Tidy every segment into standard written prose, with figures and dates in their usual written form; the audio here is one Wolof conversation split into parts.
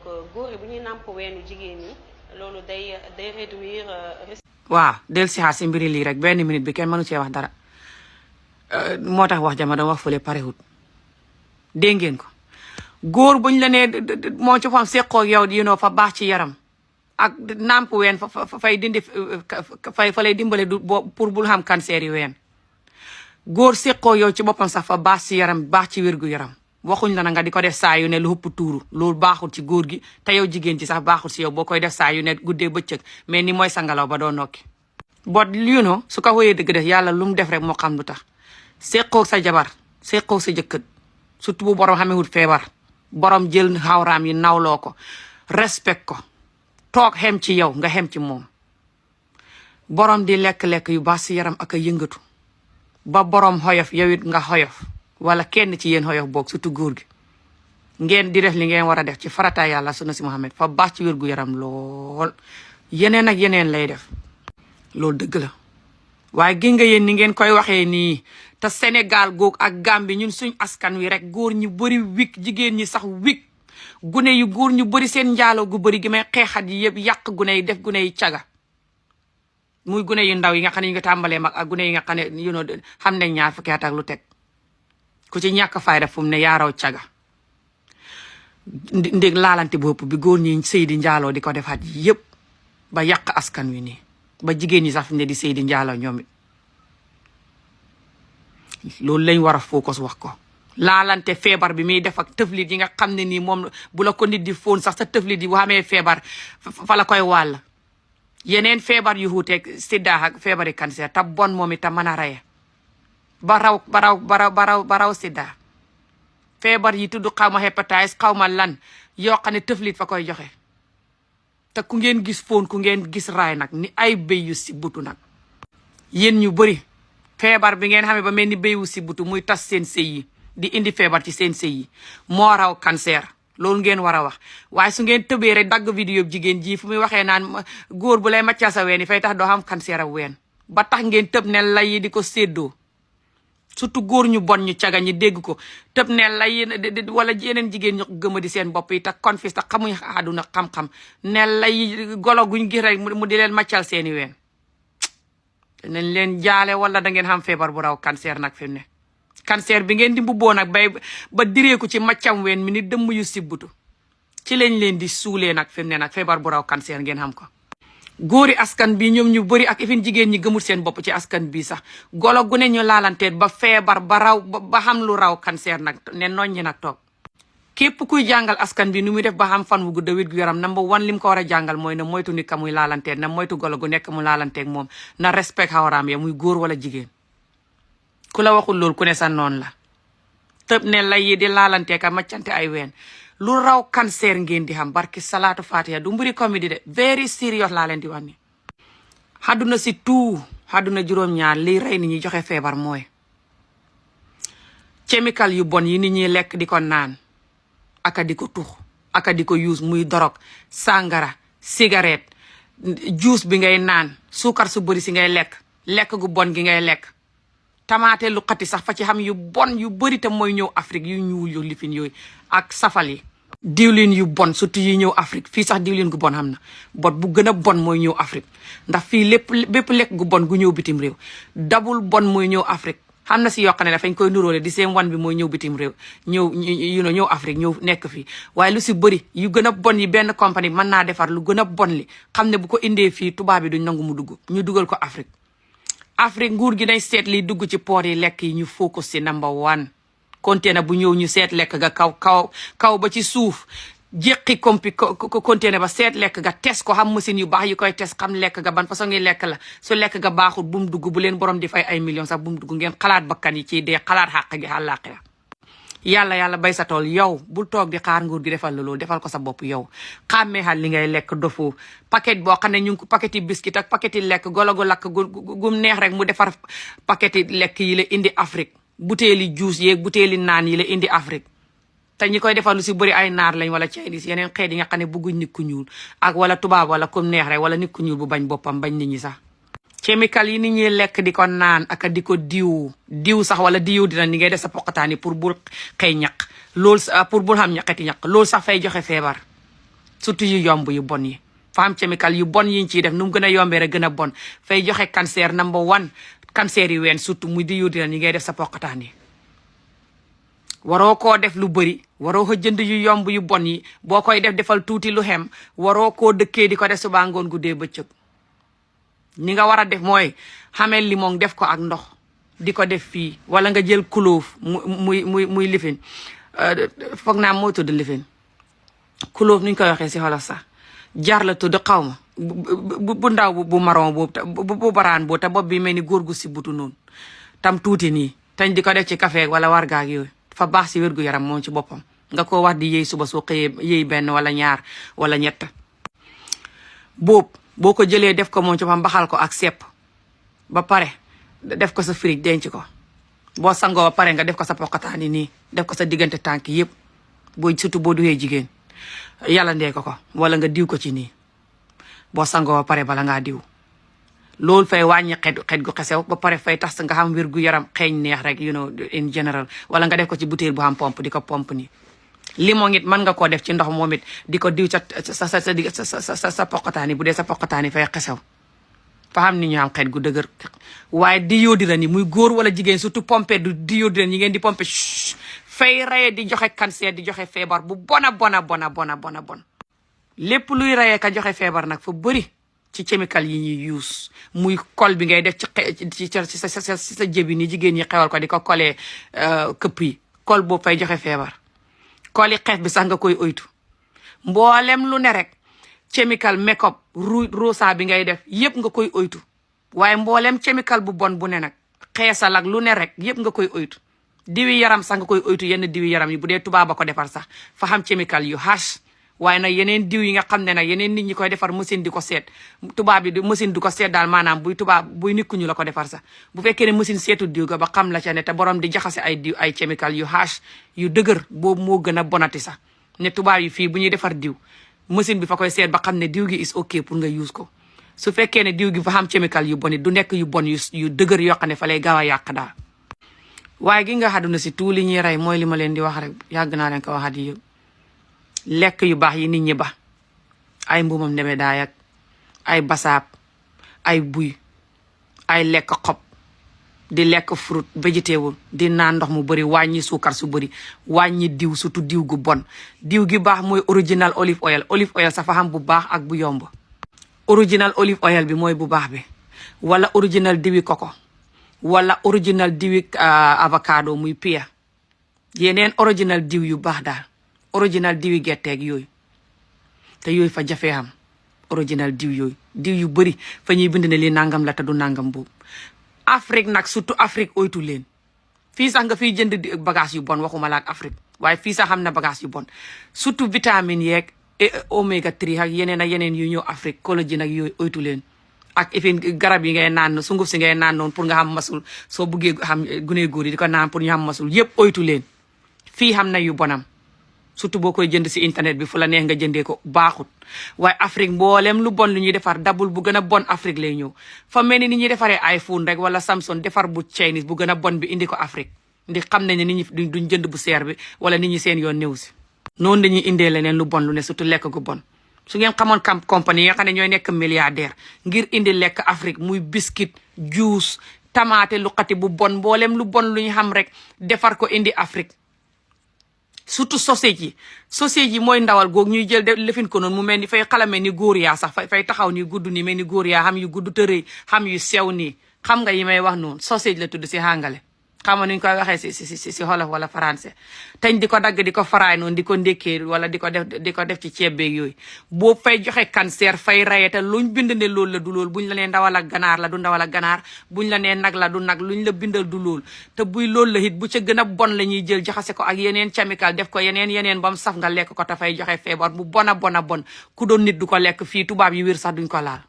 góor yi bu ñuy nàmp weenu jigéen ñi loolu day réduire waaw del si xaar si mbiri lii rek benn minute bi kenn mënu cee wax dara moo tax wax jama dama wax fële parewut dégg ngeen ko góor buñ la nee moo ci fam seqoo yow fa baax ci yaram ak nàmp ween fay dindi fa lay dimbale du pour bul xam cancer yi ween góor seqoo yow ci boppam sax fa baax ci yaram baax ci wérgu yaram waxuñ la na nga di ko def saa yu ne lu ëpp tuuru loolu baaxul ci góor gi te yow jigéen ci sax baaxul ci yow boo koy def saa yu ne guddee bëccëg mais ni mooy sangalaw ba doo nokki bot su ko wóyee dëgg def yàlla lu mu def rek moo xam lu tax seqoo sa jabar seqoo sa jëkkët surtout bu borom xamewut feebar borom jël xawraam yi nawloo ko respect ko toog xem ci yow nga xem ci moom borom di lekk-lekk yu baax si yaram ak a yëngatu ba borom xoyof yow it nga xoyof wala kenn ci yéen xoyof boog surtout góor gi ngeen di def li ngeen war a def ci farata yàlla sunna si Muhammad fa baax ci wérgu yaram lool yeneen ak yeneen lay def loolu dëgg la waaye gi nga yéen ni ngeen koy waxee nii te Sénégal goog ak Gambie ñun suñ askan wi rek góor ñu bëri wik jigéen ñi sax wik gune yu góor ñu bëri seen njaaloo gu bëri gi may xeexat yi yëpp yàq gune yi def gune yi caga muy gune yu ndaw yi nga xam ne ñu ngi tàmbalee mag ak gune yi nga xam ne xam ne ñaar fukki at ak lu teg ku ci ñàkk fayda fu mu ne yaaraw caga ndég laalante bopp bi góor ñi sëy di njaaloo di ko defaat yëpp ba yàq askan wi nii ba jigéen ñi sax fi ne di sëy di njaaloo ñoom it loolu lañ war a focus wax ko laalante feebar bi muy def ak tëflit yi nga xam ne nii moom bu la ko nit di fóon sax sa tëflit yi bu xamee feebar fa la koy wàll yeneen feebar yu xuuteeg sida ak feebari cancer te bon moom it te mën a reye ba raw sida feebar yi tudd xaw ma hépatite xaw ma lan yoo xam ne tëflit fa koy joxe te ku ngeen gis fóon ku ngeen gis raay nag ni ay béy yu si butu nag yéen ñu bëri feebar bi ngeen xamee ba mel ni béy wu si butu muy tas seen sëy yi di indi feebar ci seen sëy yi moo raw cancer loolu ngeen war a wax waaye su ngeen tëbee rek dagg vidéo jigéen ji fu muy waxee naan góor bu lay maccal sa ween yi fay tax doo xam cancer ak ween ba tax ngeen tëb ne lay yi di ko séddoo surtout góor ñu bon ñu caga ñi dégg ko tëb ne lay wala yeneen jigéen ñu gëma di seen bopp yi te confis te xamuñ àdduna xam-xam ne lay golo guñ gis rek mu di leen maccal seeni ween nañ leen jaale wala da ngeen xam feebar bu raw cancer nag fi mu ne cancer bi ngeen di mbubboo nag ba direeku ci maccam ween mi ni dëmm yu sibbutu ci lañ leen di suulee nag fi mu ne nag feebar bu raw cancer ngeen xam ko góori askan bi ñoom ñu bëri ak ifin jigéen ñi gëmul seen bopp ci askan bi sax golo gu ne ñu laalanteet ba feebar ba xam lu raw cancer nag ne noñ ñi nag toog képp kuy jàngal askan bi nu muy def ba xam fan wu gudd wér gu yaram number one lim ko war a jàngal mooy na moytu nit ka muy laalanteet na moytu golo gu nekk mu laalanteeg moom na respect xawaraam ya muy góor wala jigéen ku la waxul loolu ku ne sa noonu la tëb ne lay yi di laalanteeg a maccante ay ween lu raw cancer ngeen di xam barki salaatu fatiha du mbiri comédie de very serious laa leen di wax ni xadduna si tout xadduna juróom-ñaar liy rey ni ñuy joxe feebar mooy chemical yu bon yi nit ñuy lekk di ko naan aka di ko tux aka di ko use muy dorog sàngara cigarette juice bi ngay naan suukar su bëri si ngay lekk gu bon gi ngay lekk tamaate lu xati sax fa ci xam yu bon yu bëri te mooy ñëw Afrique yu ñuul yu lifin yooyu ak safal yi diwlin yu bon surtout yi ñëw Afrique fii sax diwlin gu bon xam na bot bu gën a bon mooy ñëw Afrique ndax fii bépp lekk gu bon gu ñëw bitim réew dabul bon mooy ñëw Afrique xam na si yoo xam ne dafañ koy nuróole di seen wan bi mooy ñëw bitim réew ñëw Afrique ñëw nekk fii waaye lu si bëri yu gën a bon yi benn compagnie mën naa defar lu gën a bon li xam ne bu ko indee fii tubaab bi duñ nangu mu dugg ñu dugal ko Afrique nguur gi day seet li dugg ci poor yi lekk yi ñu focus si number one conteneur bu ñëw ñu seet lekk ga kaw ba ci suuf jéqi conteneur ba seet lekk ga tes ko xam machine yu baax yi koy tes xam lekk ga ban façon ngi lekk la su lekk ga baaxul bu mu dugg bu leen borom di fay ay millions sax bu mu dugg ngeen xalaat bakkan yi ciy dee xalaat xàq gi àllaaxira yàlla bay sa tool yow bul toog di xaar nguur gi defal la loolu defal ko sa bopp yow xàmmee xal li ngay lekk dofoo paquet boo xam ne ñu ngi ko paquet yi biscuit ak paquet yi lekk golo gu lakk gum neex rek mu defar paquet yi lekk yi la indi Afrique butéeli juice yeeg butéeli naan yi la indi Afrique te ñi koy defal lu si bëri ay naar lañ wala Chinese yeneen xeet yi nga xam ne bëgguñ nit ku ñuul ak wala tubaab wala kum neex rek wala nit ku ñuul bu bañ boppam bañ nit ñi sax chemical yi nit ñi lekk di ko naan ak di ko diw sax wala diw dina ni ngay def sa poqataani pour bul xëy ñaq loolu pour bul xam ñaqeti ñaq loolu sax fay joxe feebar surtout yu yomb yu bon yi fa am chemical yu bon yiñ ciy def nu mu gën a yombee rek gën a bon fay joxe cancer number 1 cancer yi ween surtout muy di yóddi yi ngay def sa poqataan yi waroo koo def lu bëri waroo ko jënd yu yomb yu bon yi boo koy def defal tuuti lu xem waroo koo dëkkee di ko def suba ngoon guddee bëccëg ni nga war a def mooy xamel limon def ko ak ndox di ko def fii wala nga jël kulóof muy lifin foog naa moo tudd lifin kulóof nuñ koy waxee si xolof sax jar la tudd xaw ma bu ndaw bu maron boobu bu baraan boobu te bopp bi mel ni góor gu si butu noonu tam tuuti nii tañ di ko def ci café wala wargaak yooyu fa baax si wérgu yaram moom ci boppam nga ko wax di yëy suba soo xëyee yëy benn wala ñaar wala ñett boo ko jëlee def ko moom ci boppam baxal ko ak sepp ba pare def ko sa fridge denc ko boo sangoo ba pare nga def ko sa poqataani nii def ko sa diggante tànk yëpp surtout boo duwee jigéen yàlla ndee ko wala nga diw ko ci nii boo sangoo ba pare bala ngaa diw loolu fay wàññi xet gu xesew ba pare fay tax nga xam wér gu yaram xeeñ neex rek in general wala nga def ko ci butéel bu xam pompe di ko pompe nii limon it mën nga koo def ci ndox moom it di ko diw sa poqataani bu dee sa poqataani fay xesew fa xam ni ñu am xeet gu dëgër waaye déodorant ni muy góor wala jigéen surtout pompe du déodorant yi ngeen di pompe fay raye di joxe cancer di joxe feebar bu bona lépp luy rayee ka joxe feebar nag fa bëri ci chemical yi ñuy use muy kol bi ngay def ci sa jëbi ni jigéen ñi xewal ko di ko kolee këpp yi kol boobu fay joxe feebar koli xeef bi sax nga koy oytu mboolem lu ne rek chemical make-up rosa bi ngay def yëpp nga koy oytu waaye mboolem chemical bu bon bu ne nag xeesal ak lu ne rek yëpp nga koy oytu diwi yaram sax nga koy oytu yenn diwi yaram yi bu dee tubaab ba ko defar sax fa xam chemical yu hash waaye nag yeneen diw yi nga xam ne nag yeneen nit ñi koy defar machine di ko seet tubaab bi machine di ko seet daal maanaam buy nit ku ñu la ko defar sax bu fekkee ne machine seetu diw ga ba xam la ca ne te borom di jaxase ay diw ay chemical yu hash yu dëgër boobu moo gën a bonati sax ne tubaab yi fii bu ñuy defar diw machine bi fa koy seet ba xam ne diw gi is ok pour nga use ko su fekkee ne diw gi fa xam chemical yu bon du nekk yu bon yu dëgër yoo xam ne fa lay gaaw a yàq daal waaye gi nga xaduna si tout li ñuy rey mooy li ma leen di wax rek yàgg naa leen ko waxat yi lekk yu baax yi nit ñi ba ay mbuumam ndeme daay ak ay basaab ay buy ay lekk xob di lekk fruit végétable di naan ndox mu bëri wàññi suukar su bëri wàññi diw surtout diw gu bon diw gi baax mooy original olive oil sa fa xam bu baax ak bu yomb original olive oil bi mooy bu baax bi wala original diwi koko wala original diwi avocado muy pia yeneen original diw yu baax daal original diwi gerteeg yooyu te yooyu fa jafee xam original diw yooyu diw yu bëri fa ñuy bind ne li nangam la te du nangam boobu Afrique nag surtout Afrique oytu leen fii sax nga fiy jënd bagage yu bon waxuma la ak Afrique waaye fii sax xam na bagage yu bon surtout vitamine yeeg oméga 3 ak yeneen yu ñëw Afrique collagène ak yooyu oytu leen ak ifin garab yi ngay naan sunguf si ngay naan noonu pour nga xam masul soo buggee xam gune góor yi di ko naan pour ñu xam masul yëpp oytu leen fii xam na yu bonam surtout boo koy jënd si internet bi fu la neex nga jëndee ko baaxut waaye Afrique mboolem lu bon lu ñuy defar dabul bu gën a bon Afrique lay ñëw fa mel ni ñuy defaree iPhone rek wala Samsung defar bu Chinese bu gën a bon bi indi ko Afrique ndi xam nañ ne nit ñi duñ jënd bu seer bi wala nit ñi seen yoon néew si noonu dañuy indee leneen lu bon lu ne surtout lekk gu bon su ngeen xamoon compagnie yi nga xam ne ñooy nekk milliardaire ngir indi lekk Afrique muy biscuit juice tamaate lu xati bu bon mboolem lu bon lu ñu xam rek defar ko indi Afrique surtout sausage yi mooy ndawal goog ñuy jël de lefin ko noonu mu mel ni fay xalame ni góor yaa sax fay taxaw ni gudd ni mel ni góor yaa xam yu gudd tërëy xam yu sew nii xam nga yi may wax noonu sausage la tudd si hàngale xam nga nuñ koy waxee si wolof wala français teñ di ko dagg di ko faraay noonu di ko ndékkee wala di ko def ci ceeb beeg yooyu boo fay joxe cancer fay rayete luñ bind ne loolu la du lool buñ la nee ndawal ak ganaar la du ndawal ak ganaar buñ la nee nag la du nag luñ la bindal du lool te buy loolu la it bu ca gën a bon la ñuy jël jaxase ko ak yeneen chemical def ko yeneen ba mu saf nga lekk ko te fay joxe feebar bu bon a bon ku doon nit du ko lekk fii tubaab yi wér sax duñ ko laal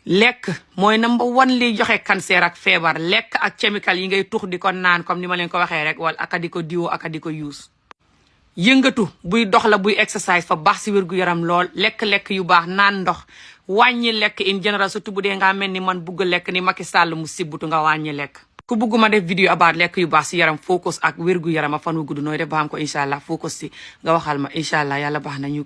lekk mooy number 1 liy joxe cancer ak feebar lekk ak chemical yi ngay tux di ko naan comme ni ma leen ko waxee rek wala aka di ko diwoo aka di ko use yëngatu buy dox la buy exercise fa baax si wér-gu-yaram lool lekk yu baax naan ndox wàññi lekk in général surtout bu dee nga mel ni man bugg lekk ni Macky Sall mu sibbutu nga wàññi lekk ku bugguma def vidéo about lekk yu baax si yaram focus ak wér-gu-yaram a fan wu gudd nooy def ba xam ko incha allah focus si nga waxal ma incha allah yàlla baax na ñu